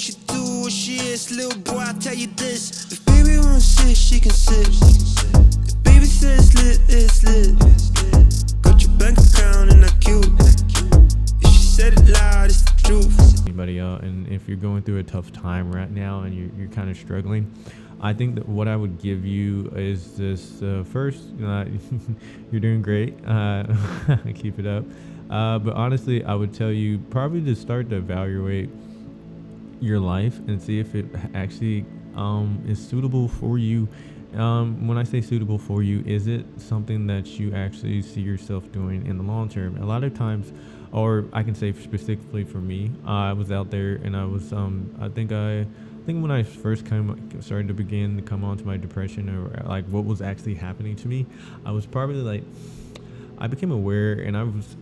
what you do, what she is. Little boy, I tell you this. If baby wanna sit, she can sit. If baby says lit, it's lit. Got your bank account and that cute. If she said it loud, it's the truth. Anybody out, and if you're going through a tough time right now and you're kind of struggling, I think that what I would give you is this. First, you're doing great. Keep it up. But honestly, I would tell you probably to start to evaluate your life and see if it actually is suitable for you. When I say suitable for you, is it something that you actually see yourself doing in the long term? A lot of times, or I can say specifically for me, I was out there and I was I think when I first started to begin to come onto my depression, or like what was actually happening to me, I was probably like, I became aware, and I was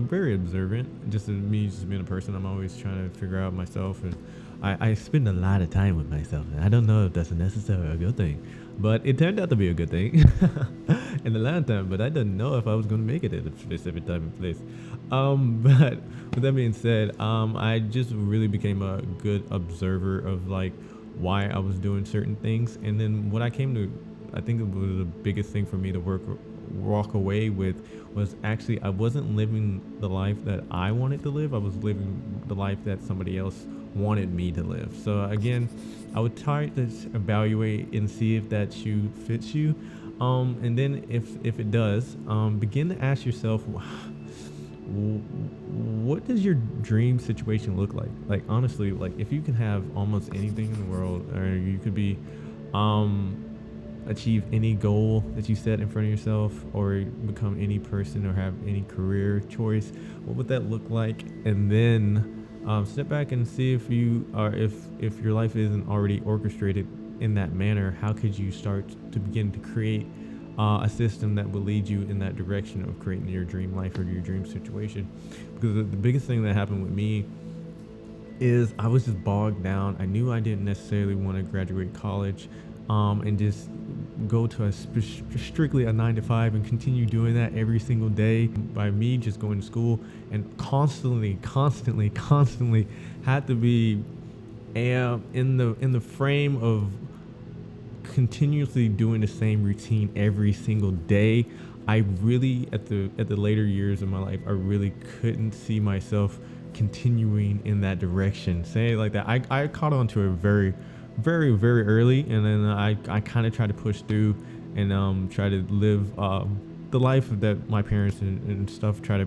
very observant. Just being a person, I'm always trying to figure out myself, and I spend a lot of time with myself. And I don't know if that's necessarily a good thing, but it turned out to be a good thing in the long time. But I didn't know if I was going to make it at a specific time and place. But with that being said, I just really became a good observer of like why I was doing certain things, and then what I came to, I think it was the biggest thing for me to walk away with was actually I wasn't living the life that I wanted to live. I was living the life that somebody else wanted me to live. So again, I would try to evaluate and see if that shoe fits you, and then if it does, begin to ask yourself, what does your dream situation look like? Like honestly, like if you can have almost anything in the world, or you could be achieve any goal that you set in front of yourself, or become any person, or have any career choice, what would that look like? And then step back and see if you are, if your life isn't already orchestrated in that manner, how could you start to begin to create a system that will lead you in that direction of creating your dream life or your dream situation? Because the biggest thing that happened with me is I was just bogged down. I knew I didn't necessarily want to graduate college and just go to strictly a 9 to 5 and continue doing that every single day. By me just going to school and constantly had to be in the frame of continuously doing the same routine every single day. I really, at the later years of my life, I really couldn't see myself continuing in that direction. Say it like that. I caught on to it very early, and then I kind of tried to push through and try to live the life that my parents and stuff try to,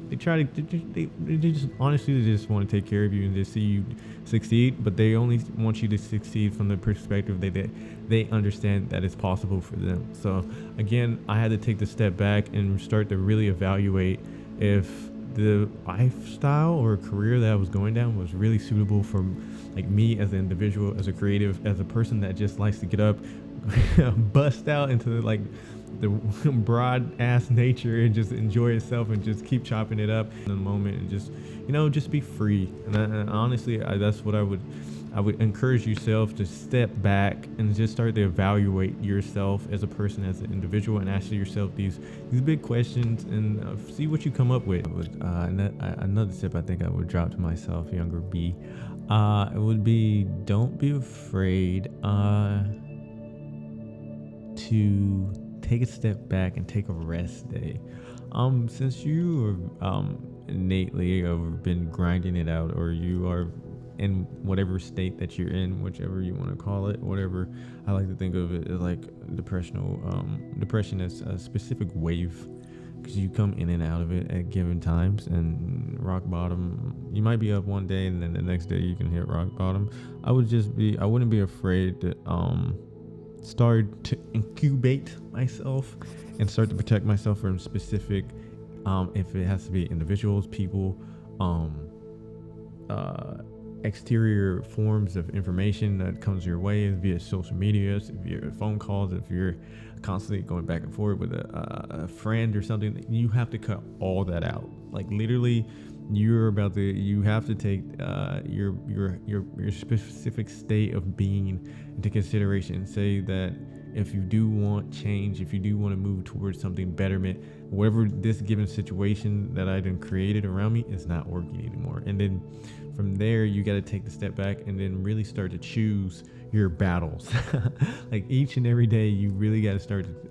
they just honestly, they just want to take care of you and just see you succeed, but they only want you to succeed from the perspective that they understand that it's possible for them. So again, I had to take the step back and start to really evaluate if the lifestyle or career that I was going down was really suitable for like me as an individual, as a creative, as a person that just likes to get up, bust out into like the broad ass nature and just enjoy itself and just keep chopping it up in the moment and just be free. And honestly, that's what I would encourage yourself to step back and just start to evaluate yourself as a person, as an individual, and ask yourself these big questions and see what you come up with. Another tip I think I would drop to myself, younger B, it would be, don't be afraid to take a step back and take a rest day. Since you innately have been grinding it out, or you are in whatever state that you're in, whichever you want to call it, whatever, I like to think of it as like depression as a specific wave, because you come in and out of it at given times. And rock bottom, you might be up one day and then the next day you can hit rock bottom. I wouldn't be afraid to start to incubate myself and start to protect myself from specific, if it has to be individuals, people, exterior forms of information that comes your way via social media, via phone calls, if you're constantly going back and forth with a friend or something, you have to cut all that out. Like literally, you have to take your specific state of being into consideration. Say that if you do want change, if you do want to move towards something betterment, whatever this given situation that I done created around me is not working anymore. And then from there, you got to take the step back and then really start to choose your battles. Like each and every day, you really got to start to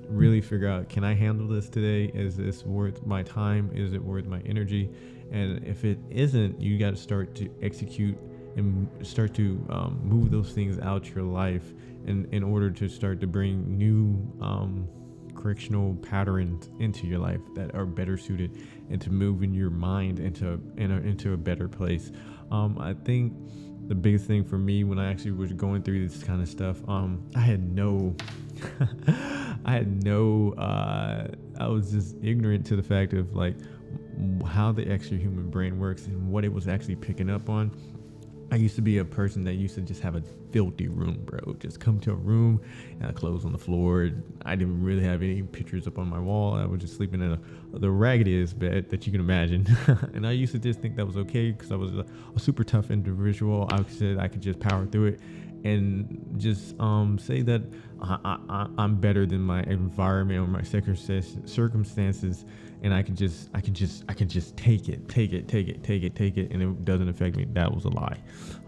really figure out, can I handle this today? Is this worth my time? Is it worth my energy? And if it isn't, you got to start to execute and start to move those things out your life in order to start to bring new correctional patterns into your life that are better suited and to moving your mind into a better place. I think the biggest thing for me when I actually was going through this kind of stuff, I had no I was just ignorant to the fact of like how the extra human brain works and what it was actually picking up on. I used to be a person that used to just have a filthy room, bro. Just come to a room and clothes on the floor. I didn't really have any pictures up on my wall. I was just sleeping in the raggediest bed that you can imagine. And I used to just think that was okay because I was a super tough individual. I said I could just power through it and just say that I'm better than my environment or my circumstances, and I can just take it, and it doesn't affect me. That was a lie.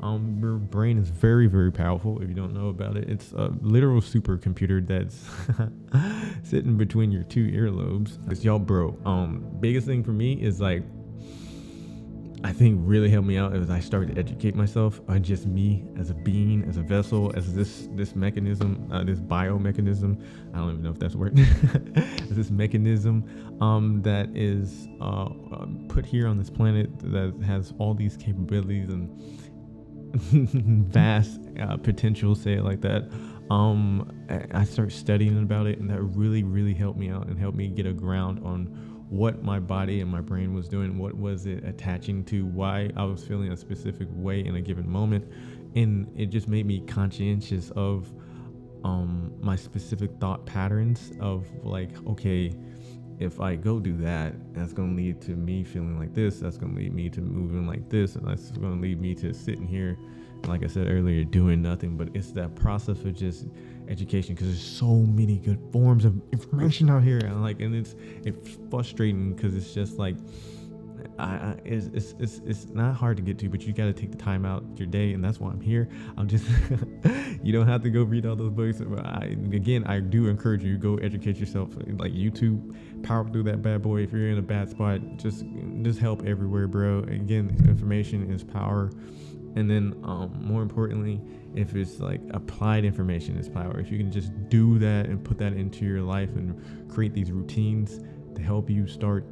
Your brain is very, very powerful. If you don't know about it, it's a literal supercomputer that's sitting between your two earlobes. It's y'all, bro. Biggest thing for me is like, I think really helped me out as I started to educate myself on just me as a being, as a vessel, as this mechanism, this biomechanism. I don't even know if that's a word. This mechanism that is put here on this planet that has all these capabilities and vast potential, say it like that. I started studying about it, and that really, really helped me out and helped me get a ground on what my body and my brain was doing, what was it attaching to, why I was feeling a specific way in a given moment. And it just made me conscientious of my specific thought patterns of like, okay, if I go do that, that's going to lead to me feeling like this, that's going to lead me to moving like this, and that's going to lead me to sitting here, like I said earlier, doing nothing. But it's that process of just education, because there's so many good forms of information out here, and it's frustrating because it's just like it's not hard to get to, but you got to take the time out your day, and that's why I'm here. I'm just you don't have to go read all those books, but I do encourage you, go educate yourself, like YouTube, power through that bad boy. If you're in a bad spot, just help everywhere, bro. Again, information is power. And then more importantly, if it's like applied information is power. If you can just do that and put that into your life and create these routines to help you start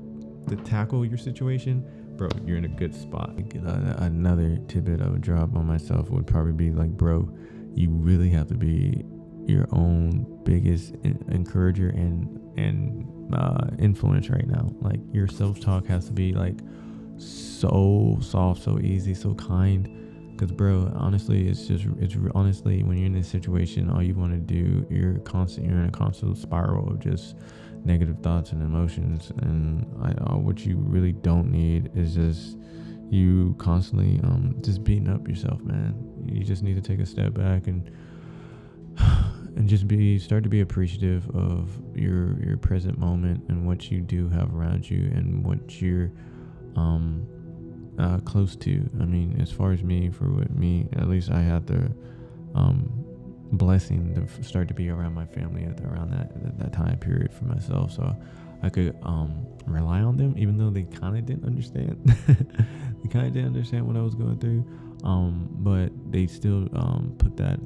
to tackle your situation, bro, you're in a good spot. Another tidbit I would drop on myself would probably be like, bro, you really have to be your own biggest encourager and influence right now. Like your self-talk has to be like so soft, so easy, so kind. Because, bro, honestly, it's honestly, when you're in this situation, all you want to do, you're in a constant spiral of just negative thoughts and emotions. And what you really don't need is just you constantly just beating up yourself, man. You just need to take a step back and just start to be appreciative of your present moment and what you do have around you and what you're close to. I mean, as far as me, at least I had the blessing to start to be around my family around that time period for myself, so I could rely on them, even though they kind of didn't understand. They kind of didn't understand what I was going through, but they still put that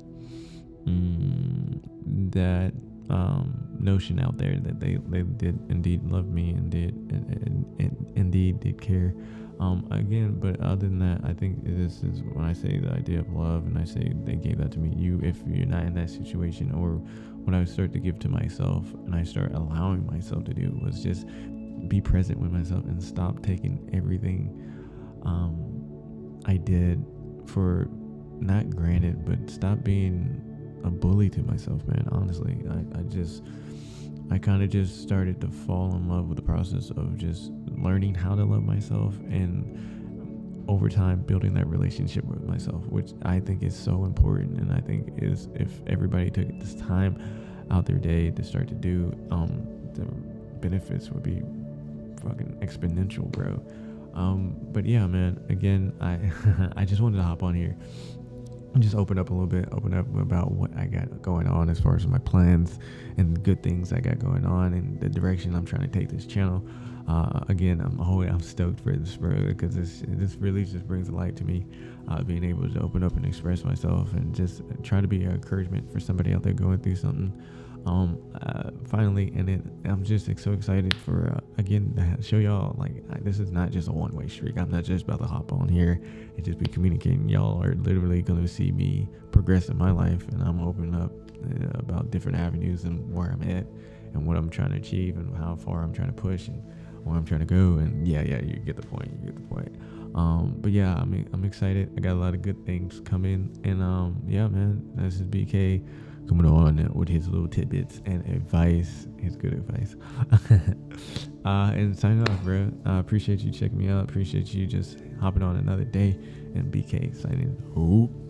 notion out there that they did indeed love me and indeed did care. Again, but other than that, I think this is when I say the idea of love, and I say they gave that to me. If you're not in that situation, or what I start to give to myself, and I start allowing myself to do, was just be present with myself and stop taking everything I did for not granted, but stop being a bully to myself, man. Honestly, I kind of just started to fall in love with the process of just learning how to love myself, and over time building that relationship with myself, which I think is so important. And I think is, if everybody took this time out their day to start to do, the benefits would be fucking exponential, bro. But yeah, man, again, I I just wanted to hop on here and just open up a little bit, open up about what I got going on as far as my plans and the good things I got going on and the direction I'm trying to take this channel. Again, I'm stoked for this, bro, because this really just brings a light to me, being able to open up and express myself and just try to be an encouragement for somebody out there going through something. Finally, and I'm just so excited for again to show y'all this is not just a one-way street. I'm not just about to hop on here and just be communicating. Y'all are literally going to see me progress in my life, and I'm opening up about different avenues and where I'm at and what I'm trying to achieve and how far I'm trying to push and where I'm trying to go. And yeah, you get the point. But yeah, I'm excited. I got a lot of good things coming, and yeah, man, this is BK coming on with his little tidbits and advice, his good advice. And signing off, bro. I appreciate you checking me out. Appreciate you just hopping on another day. And BK signing. Hope.